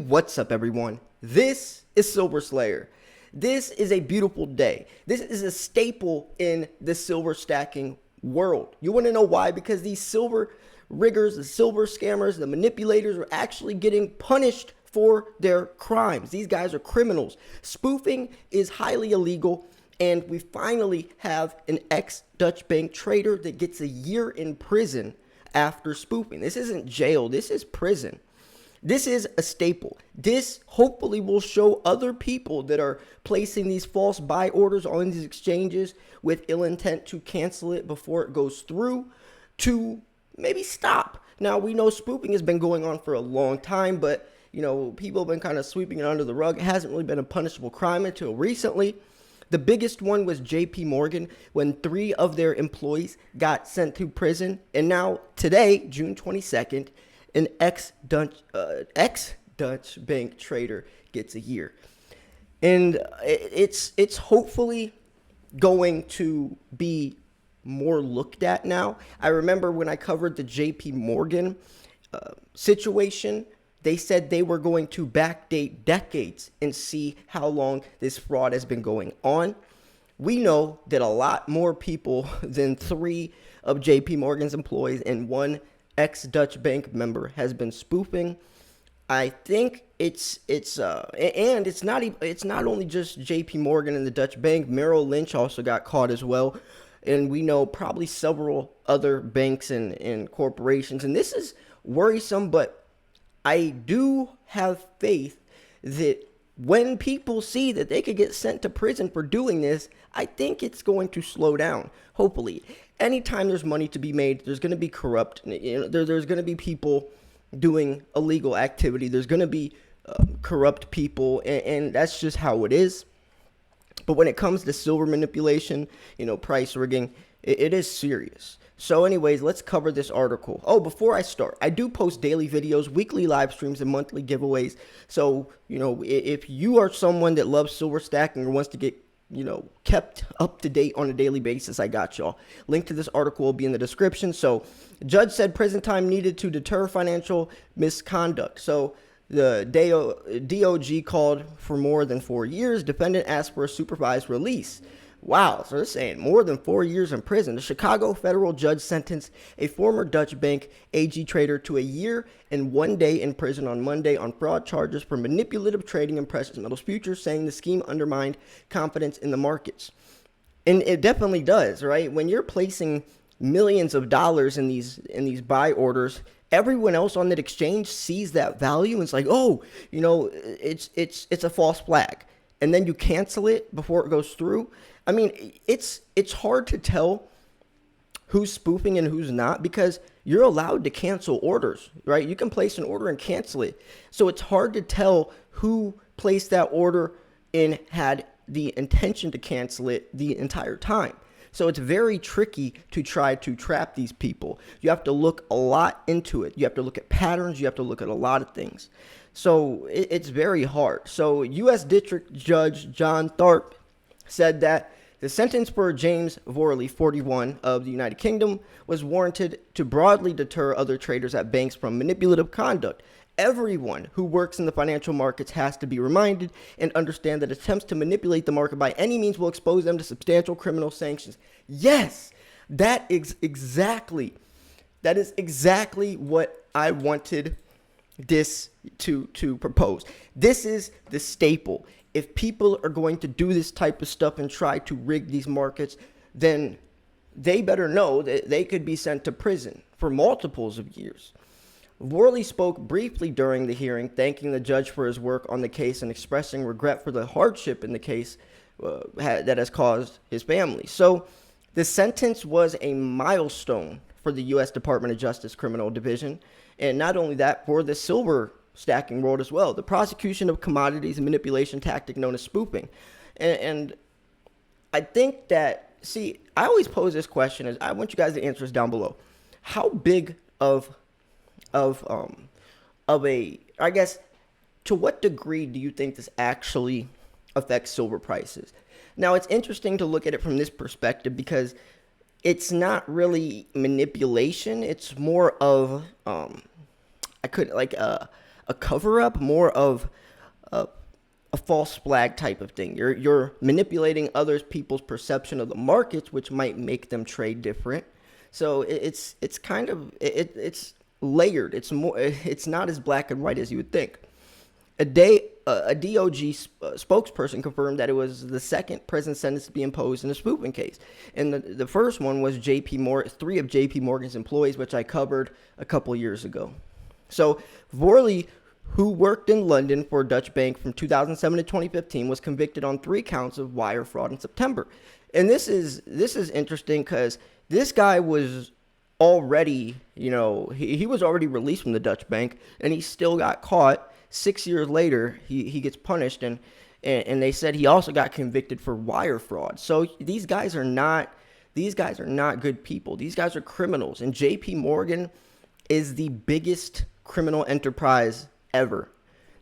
What's up, everyone? This is Silver Slayer. This is a beautiful day. This is a staple in the silver stacking world. You want to know why? Because these silver riggers, the silver scammers, the manipulators are actually getting punished for their crimes. These guys are criminals. Spoofing is highly illegal, and we finally have an ex-Dutch bank trader that gets a year in prison after spoofing. This isn't jail, this is prison. This is a staple. This hopefully will show other people that are placing these false buy orders on these exchanges with ill intent to cancel it before it goes through to maybe stop. Now, we know spoofing has been going on for a long time, but people have been kind of sweeping it under the rug. It hasn't really been a punishable crime until recently. The biggest one was JP Morgan, when 3 of their employees got sent to prison. And now today, June 22nd, an ex-Dutch bank trader gets a year. And it's hopefully going to be more looked at now. I remember when I covered the JP Morgan situation, they said they were going to backdate decades and see how long this fraud has been going on. We know that a lot more people than 3 of JP Morgan's employees and 1 ex-Dutch bank member has been spoofing. I think it's not only just JP Morgan and the Dutch bank. Merrill Lynch also got caught as well. And we know probably several other banks and corporations. And this is worrisome, but I do have faith that when people see that they could get sent to prison for doing this, I think it's going to slow down, hopefully. Anytime there's money to be made, there's going to be corrupt, there's going to be people doing illegal activity. There's going to be corrupt people, and that's just how it is. But when it comes to silver manipulation, price rigging, it is serious. So anyways, let's cover this article. Oh, before I start, I do post daily videos, weekly live streams, and monthly giveaways. So, if you are someone that loves silver stacking or wants to get, kept up to date on a daily basis, I got y'all. Link to this article will be in the description. So, judge said prison time needed to deter financial misconduct. So, the DOJ called for more than 4 years. Defendant asked for a supervised release. Wow, so they're saying more than 4 years in prison. The Chicago federal judge sentenced a former Dutch bank AG trader to a year and 1 day in prison on Monday on fraud charges for manipulative trading in precious metals futures, saying the scheme undermined confidence in the markets. And it definitely does, right? When you're placing millions of dollars in these buy orders, everyone else on that exchange sees that value and it's like, oh, it's a false flag. And then you cancel it before it goes through. I mean, it's hard to tell who's spoofing and who's not because you're allowed to cancel orders, right? You can place an order and cancel it. So it's hard to tell who placed that order and had the intention to cancel it the entire time. So it's very tricky to try to trap these people. You have to look a lot into it. You have to look at patterns. You have to look at a lot of things. So it's very hard. So U.S. District Judge John Tharp said that the sentence for James Vorley, 41, of the United Kingdom was warranted to broadly deter other traders at banks from manipulative conduct. Everyone who works in the financial markets has to be reminded and understand that attempts to manipulate the market by any means will expose them to substantial criminal sanctions. Yes, that is exactly what I wanted this to propose. This is the staple. If people are going to do this type of stuff and try to rig these markets, then they better know that they could be sent to prison for multiples of years. Worley spoke briefly during the hearing, thanking the judge for his work on the case and expressing regret for the hardship in the case that has caused his family. So the sentence was a milestone for the U.S. Department of Justice Criminal Division, and not only that, for the silver stacking world as well. The prosecution of commodities and manipulation tactic known as spoofing. And I think that, I always pose this question, as I want you guys to answer this down below. How big of a, I guess, to what degree do you think this actually affects silver prices? Now, it's interesting to look at it from this perspective because it's not really manipulation. It's more of, a cover up, more of a false flag type of thing. You're manipulating other people's perception of the markets, which might make them trade different. So it's kind of it's layered. It's not as black and white as you would think. A DOJ spokesperson confirmed that it was the second prison sentence to be imposed in a spoofing case. And the first one was three of JP Morgan's employees, which I covered a couple years ago. So Vorley, who worked in London for a Dutch bank from 2007 to 2015, was convicted on 3 counts of wire fraud in September. And this is interesting because this guy was already, he was already released from the Dutch bank, and he still got caught. 6 years later, he gets punished, and they said he also got convicted for wire fraud. So these guys are not good people. These guys are criminals, and JP Morgan is the biggest criminal enterprise ever.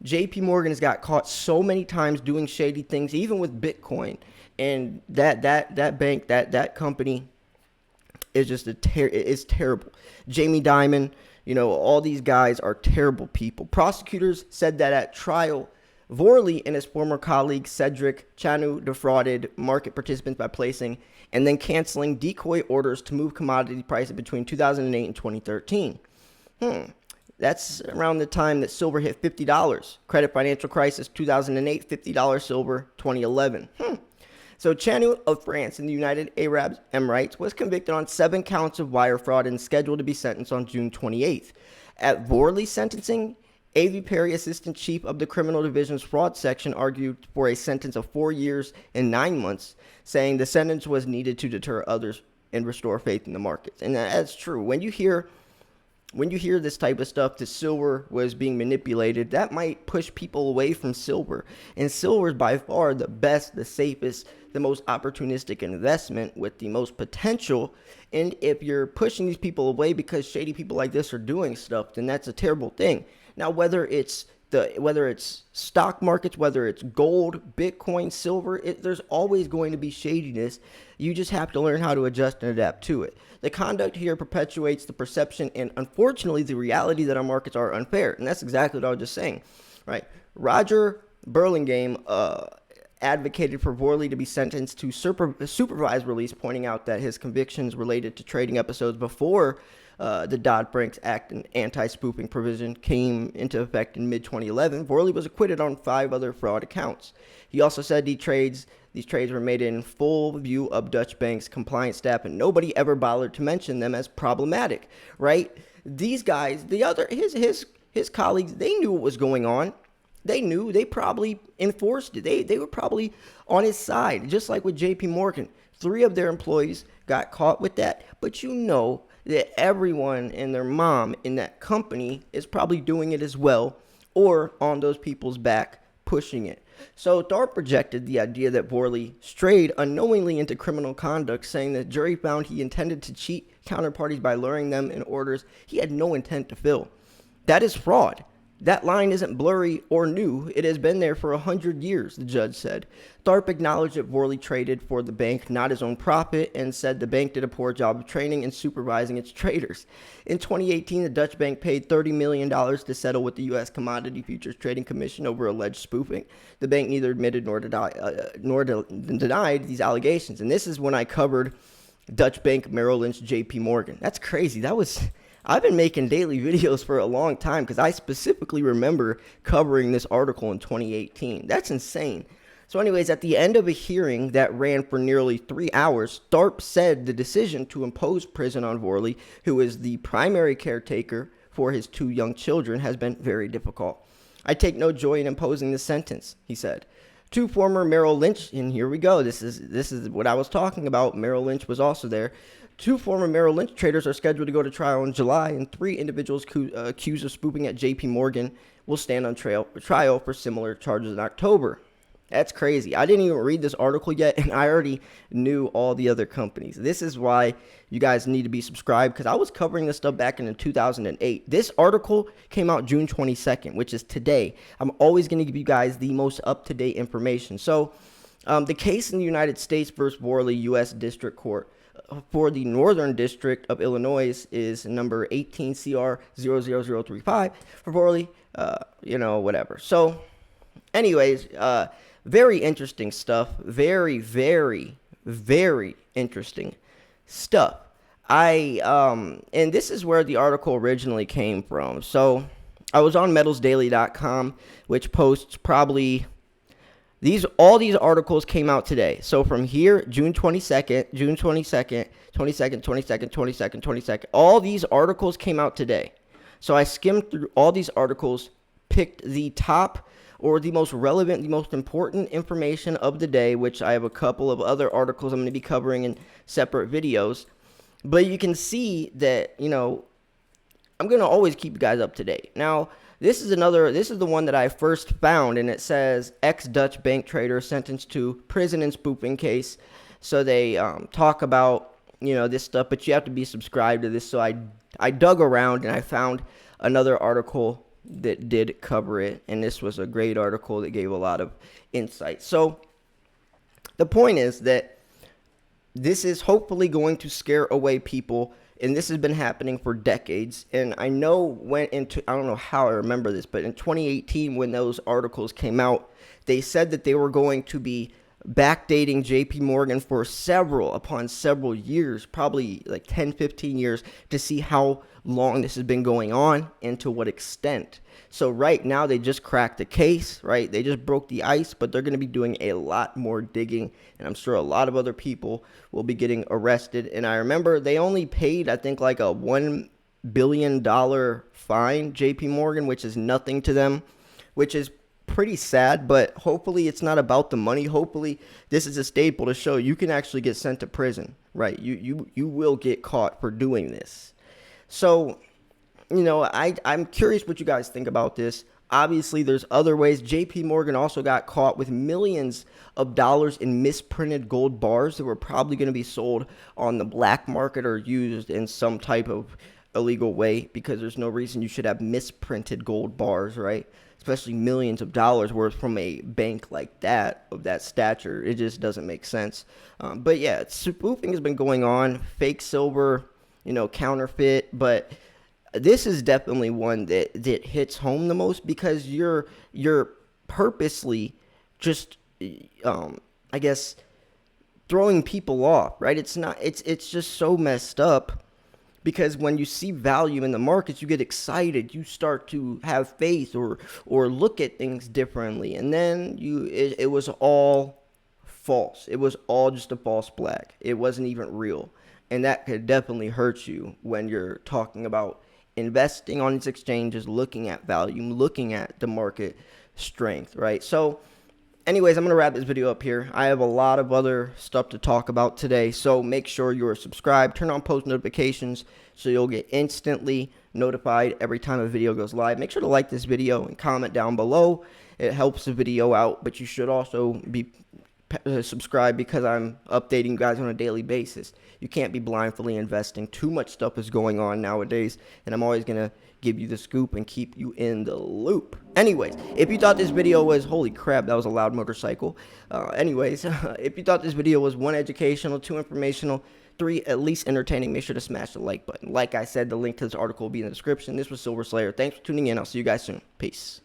JP Morgan has got caught so many times doing shady things, even with Bitcoin, and that bank, that company is just it's terrible. Jamie Dimon, all these guys are terrible people. Prosecutors said that at trial, Vorley and his former colleague Cedric Chanu defrauded market participants by placing and then canceling decoy orders to move commodity prices between 2008 and 2013. That's around the time that silver hit $50. Credit financial crisis 2008, $50 silver 2011. So Chanu of France in the United Arab Emirates was convicted on 7 counts of wire fraud and scheduled to be sentenced on June 28th. At Vorley's sentencing, A.V. Perry, assistant chief of the criminal division's fraud section, argued for a sentence of 4 years and 9 months, saying the sentence was needed to deter others and restore faith in the markets. And that's true. When you hear this type of stuff, that silver was being manipulated, that might push people away from silver. And silver is by far the best, the safest, the most opportunistic investment with the most potential. And if you're pushing these people away because shady people like this are doing stuff, then that's a terrible thing. Now, whether it's stock markets, whether it's gold, Bitcoin, silver, there's always going to be shadiness. You just have to learn how to adjust and adapt to it. The conduct here perpetuates the perception and, unfortunately, the reality that our markets are unfair. And that's exactly what I was just saying, right? Roger Burlingame advocated for Vorley to be sentenced to supervised release, pointing out that his convictions related to trading episodes before the Dodd-Frank Act and anti-spoofing provision came into effect in mid-2011. Vorley was acquitted on 5 other fraud accounts. He also said these trades were made in full view of Dutch bank's compliance staff, and nobody ever bothered to mention them as problematic, right? These guys, his colleagues, they knew what was going on. They knew. They probably enforced it. They were probably on his side, just like with JP Morgan. 3 of their employees got caught with that, but that everyone and their mom in that company is probably doing it as well, or on those people's back pushing it. So Tharp rejected the idea that Vorley strayed unknowingly into criminal conduct, saying that jury found he intended to cheat counterparties by luring them in orders he had no intent to fill. That is fraud. That line isn't blurry or new. It has been there for 100 years, the judge said. Tharp acknowledged that Vorley traded for the bank, not his own profit, and said the bank did a poor job of training and supervising its traders. In 2018, the Dutch bank paid $30 million to settle with the U.S. Commodity Futures Trading Commission over alleged spoofing. The bank neither admitted nor denied these allegations. And this is when I covered Dutch bank, Merrill Lynch, JP Morgan. That's crazy. I've been making daily videos for a long time because I specifically remember covering this article in 2018. That's insane. So anyways, at the end of a hearing that ran for nearly 3 hours, Tharp said the decision to impose prison on Vorley, who is the primary caretaker for his 2 young children, has been very difficult. I take no joy in imposing this sentence, he said. 2 former Merrill Lynch, and here we go, this is what I was talking about. Merrill Lynch was also there. 2 former Merrill Lynch traders are scheduled to go to trial in July, and 3 individuals accused of spoofing at JP Morgan will stand on trial for similar charges in October. That's crazy. I didn't even read this article yet, and I already knew all the other companies. This is why you guys need to be subscribed, because I was covering this stuff back in 2008. This article came out June 22nd, which is today. I'm always going to give you guys the most up-to-date information. So the case in the United States versus Vorley, U.S. District Court. for the Northern District of Illinois is number 18 CR 00035 for poorly, whatever. So, anyways, very interesting stuff. Very, very, very interesting stuff. And this is where the article originally came from. So, I was on metals.daily.com, which posts probably all these articles came out today. So from here, June 22nd, all these articles came out today. So I skimmed through all these articles, picked the top or the most relevant, the most important information of the day, which I have a couple of other articles I'm going to be covering in separate videos. But you can see that, I'm going to always keep you guys up to date. Now, this is the one that I first found, and it says ex-Dutch bank trader sentenced to prison in spoofing case. So they talk about, this stuff, but you have to be subscribed to this. So I dug around and I found another article that did cover it, and this was a great article that gave a lot of insight. So the point is that this is hopefully going to scare away people. And this has been happening for decades. And I know I don't know how I remember this, but in 2018, when those articles came out, they said that they were going to be backdating JP Morgan for several years, probably like 10, 15 years, to see how long this has been going on and to what extent. So right now they just cracked the case, right? They just broke the ice, but they're going to be doing a lot more digging, and I'm sure a lot of other people will be getting arrested. And I remember they only paid, I think, like a $1 billion fine, JP Morgan, which is nothing to them, which is pretty sad, but hopefully it's not about the money. Hopefully this is a staple to show you can actually get sent to prison, right? You will get caught for doing this. So, I'm curious what you guys think about this. Obviously, there's other ways. JP Morgan also got caught with millions of dollars in misprinted gold bars that were probably going to be sold on the black market or used in some type of illegal way, because there's no reason you should have misprinted gold bars, right? Especially millions of dollars worth from a bank like that, of that stature. It just doesn't make sense. But yeah, spoofing has been going on. Fake silver, counterfeit, but this is definitely one that hits home the most, because you're purposely just, I guess, throwing people off, right? It's just so messed up, because when you see value in the markets, you get excited, you start to have faith or look at things differently, and then it was all false. It was all just a false flag. It wasn't even real, and that could definitely hurt you when you're talking about investing on these exchanges, looking at value, looking at the market strength, right? So anyways, I'm going to wrap this video up here. I have a lot of other stuff to talk about today, so make sure you're subscribed, turn on post notifications so you'll get instantly notified every time a video goes live. Make sure to like this video and comment down below. It helps the video out, but you should also be subscribe, because I'm updating you guys on a daily basis. You can't be blindly investing. Too much stuff is going on nowadays, and I'm always going to give you the scoop and keep you in the loop. Anyways, if you thought this video was, holy crap, that was a loud motorcycle. If you thought this video was 1, educational, 2, informational, 3, at least entertaining, make sure to smash the like button. Like I said, the link to this article will be in the description. This was Silver Slayer. Thanks for tuning in. I'll see you guys soon. Peace.